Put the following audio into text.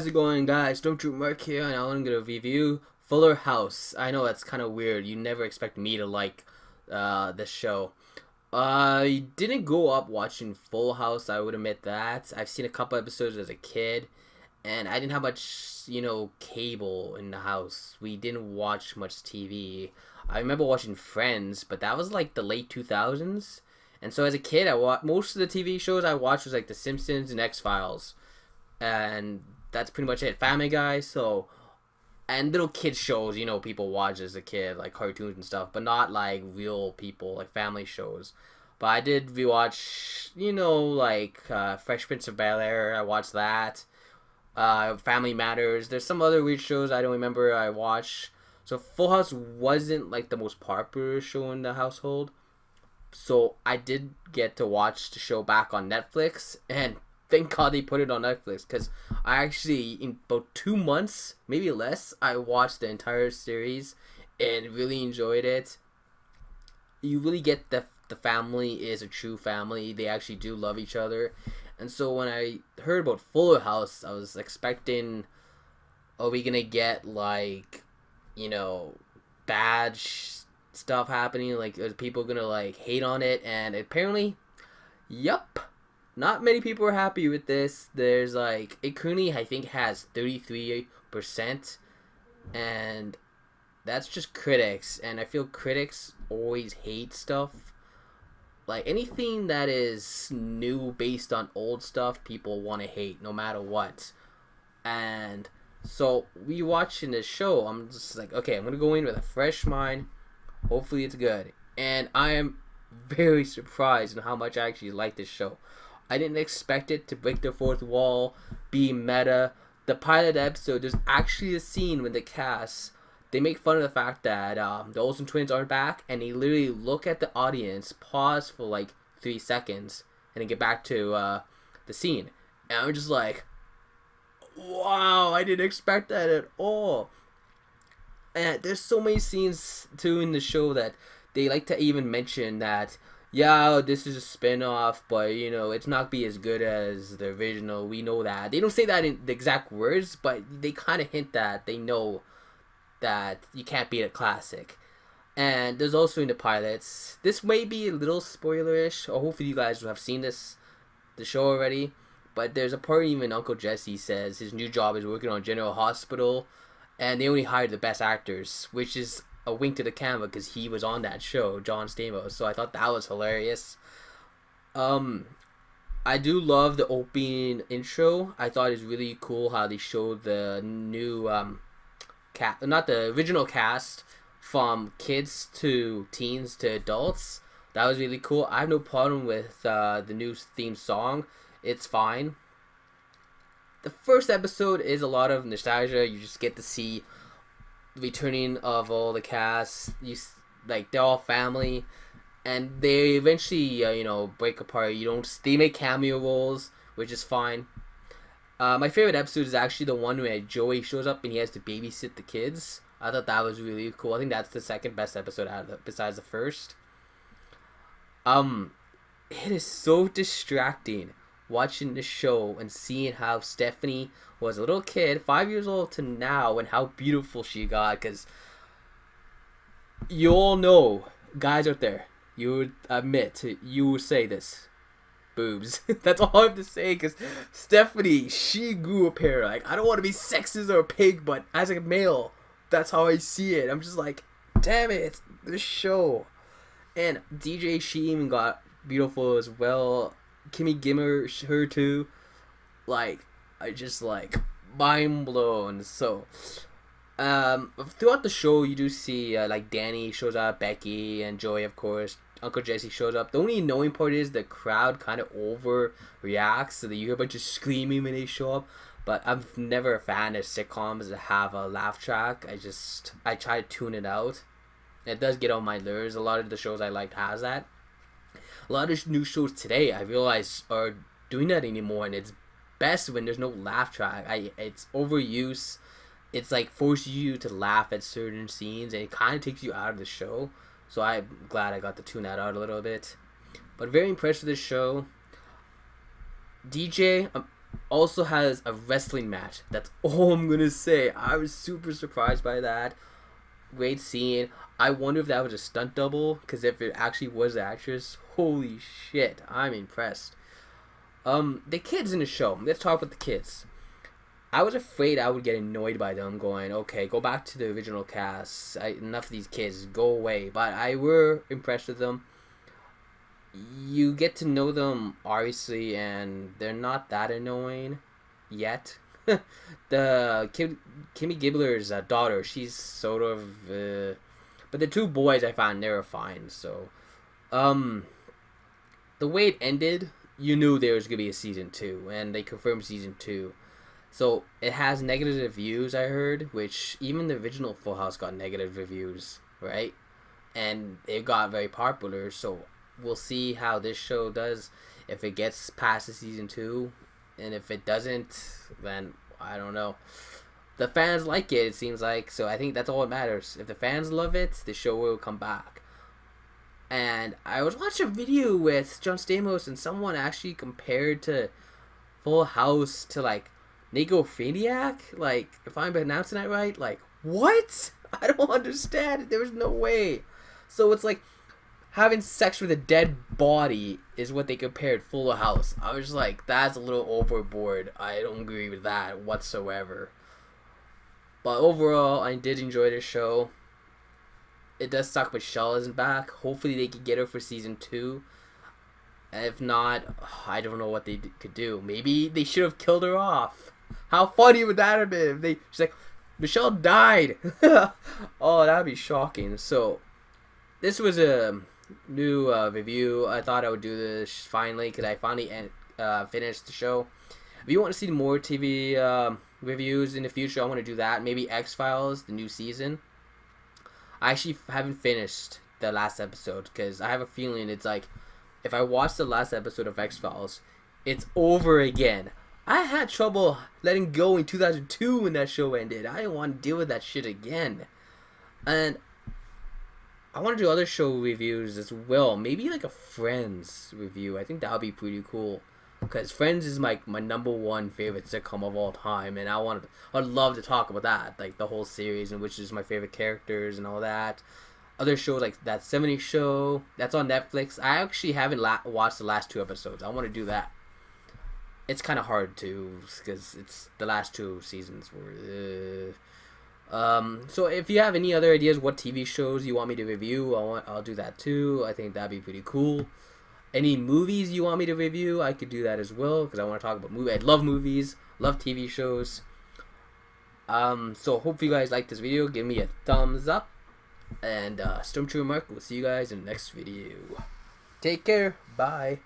How's it going, guys? Don't Drew Mark here, and I'm gonna review Fuller House. I know that's kind of weird. You never expect me to like this show. I didn't grow up watching Full House. I would admit that. I've seen a couple episodes as a kid, and I didn't have much, cable in the house. We didn't watch much TV. I remember watching Friends, but that was like the late 2000s. And so as a kid, most of the TV shows I watched was like The Simpsons and X Files, and that's pretty much it. Family Guy, and little kid shows, people watch as a kid, like cartoons and stuff, but not like real people, like family shows. But I did rewatch, Fresh Prince of Bel Air. I watched that. Family Matters. There's some other weird shows I don't remember I watched. So Full House wasn't like the most popular show in the household. So I did get to watch the show back on Netflix, and thank God they put it on Netflix, because I actually, in about 2 months, maybe less, I watched the entire series and really enjoyed it. You really get the family is a true family. They actually do love each other. And so when I heard about Fuller House, I was expecting, are we going to get, bad stuff happening? Like, are people going to, hate on it? And apparently, yup. Not many people are happy with this. There's it currently I think has 33%, and that's just critics, and I feel critics always hate stuff. Like anything that is new based on old stuff, people want to hate no matter what. And so we watching this show, I'm just like, okay, I'm gonna go in with a fresh mind. Hopefully it's good. And I am very surprised in how much I actually like this show. I didn't expect it to break the fourth wall, be meta. The pilot episode, there's actually a scene when the cast, they make fun of the fact that the Olsen twins aren't back, and they literally look at the audience, pause for 3 seconds, and then get back to the scene. And I'm just like, wow, I didn't expect that at all. And there's so many scenes too in the show that they like to even mention that, yeah, this is a spin-off, but, it's not be as good as the original. We know that. They don't say that in the exact words, but they kind of hint that they know that you can't beat a classic. And there's also in the pilots, this may be a little spoilerish, or hopefully you guys will have seen the show already, but there's a part even Uncle Jesse says his new job is working on General Hospital, and they only hired the best actors, which is a wink to the camera because he was on that show, John Stamos. So I thought that was hilarious. I do love the opening intro. I thought it's really cool how they showed the new not the original cast, from kids to teens to adults. That was really cool. I have no problem with the new theme song. It's fine. The first episode is a lot of nostalgia. You just get to see returning of all the cast. They're all family, and they eventually break apart. They make cameo roles, which is fine. My favorite episode is actually the one where Joey shows up and he has to babysit the kids. I thought that was really cool. I think that's the second best episode besides the first. It is so distracting watching the show and seeing how Stephanie was a little kid, 5 years old, to now, and how beautiful she got. Because you all know, guys out there, you would admit, you would say this, boobs. That's all I have to say, because Stephanie, she grew a pair. I don't want to be sexist or a pig, but as a male, that's how I see it. I'm just like, damn it, this show. And DJ, she even got beautiful as well. Kimmy Gimmer, her too. I just mind blown. So throughout the show you do see Danny shows up, Becky and Joey, of course. Uncle Jesse shows up. The only annoying part is the crowd kind of overreacts, so that you hear a bunch of screaming when they show up. But I'm never a fan of sitcoms that have a laugh track. I try to tune it out. It does get on my nerves. A lot of the shows I liked has that. A lot of new shows today, I realize, are doing that anymore, and it's best when there's no laugh track. It's overuse. It's forces you to laugh at certain scenes, and it kind of takes you out of the show. So I'm glad I got to tune that out a little bit. But very impressed with this show. DJ, also has a wrestling match. That's all I'm gonna say. I was super surprised by that. Great scene. I wonder if that was a stunt double, because if it actually was the actress, holy shit, I'm impressed. The kids in the show. Let's talk about the kids. I was afraid I would get annoyed by them going, okay, go back to the original cast. Enough of these kids, go away. But I were impressed with them. You get to know them, obviously, and they're not that annoying yet. The Kimmy Gibbler's daughter, she's sort of... but the two boys I found, they were fine, so... The way it ended, you knew there was going to be a season 2, and they confirmed season 2. So it has negative reviews, I heard, which even the original Full House got negative reviews, right? And it got very popular, so we'll see how this show does. If it gets past the season 2, and if it doesn't, then I don't know. The fans like it seems like, so I think that's all that matters. If the fans love it, the show will come back. And I was watching a video with John Stamos, and someone actually compared to Full House to like Necrophaniac, like, if I'm pronouncing that right, like, what? I don't understand. There was no way. So it's like having sex with a dead body is what they compared Full House. I was like, that's a little overboard. I don't agree with that whatsoever. But overall, I did enjoy this show. It does suck Michelle isn't back. Hopefully they can get her for season 2. If not, I don't know what they could do. Maybe they should have killed her off. How funny would that have been if she's like, Michelle died. Oh, that would be shocking. So, this was a new review. I thought I would do this finally because I finally finished the show. If you want to see more TV reviews in the future, I want to do that. Maybe X-Files, the new season. I actually haven't finished the last episode because I have a feeling it's like, if I watch the last episode of X-Files, it's over again. I had trouble letting go in 2002 when that show ended. I didn't want to deal with that shit again. And I want to do other show reviews as well. Maybe like a Friends review. I think that would be pretty cool. Because Friends is my number one favorite sitcom of all time. And I'd love to talk about that. Like the whole series and which is my favorite characters and all that. Other shows like That 70s Show. That's on Netflix. I actually haven't watched the last 2 episodes. I want to do that. It's kind of hard to, because it's the last 2 seasons were. So if you have any other ideas what TV shows you want me to review, I'll do that too. I think that'd be pretty cool. Any movies you want me to review, I could do that as well because I want to talk about movies. I love movies, love TV shows. So hope you guys like this video. Give me a thumbs up, and Stormtrooper Mark will see you guys in the next video. Take care. Bye.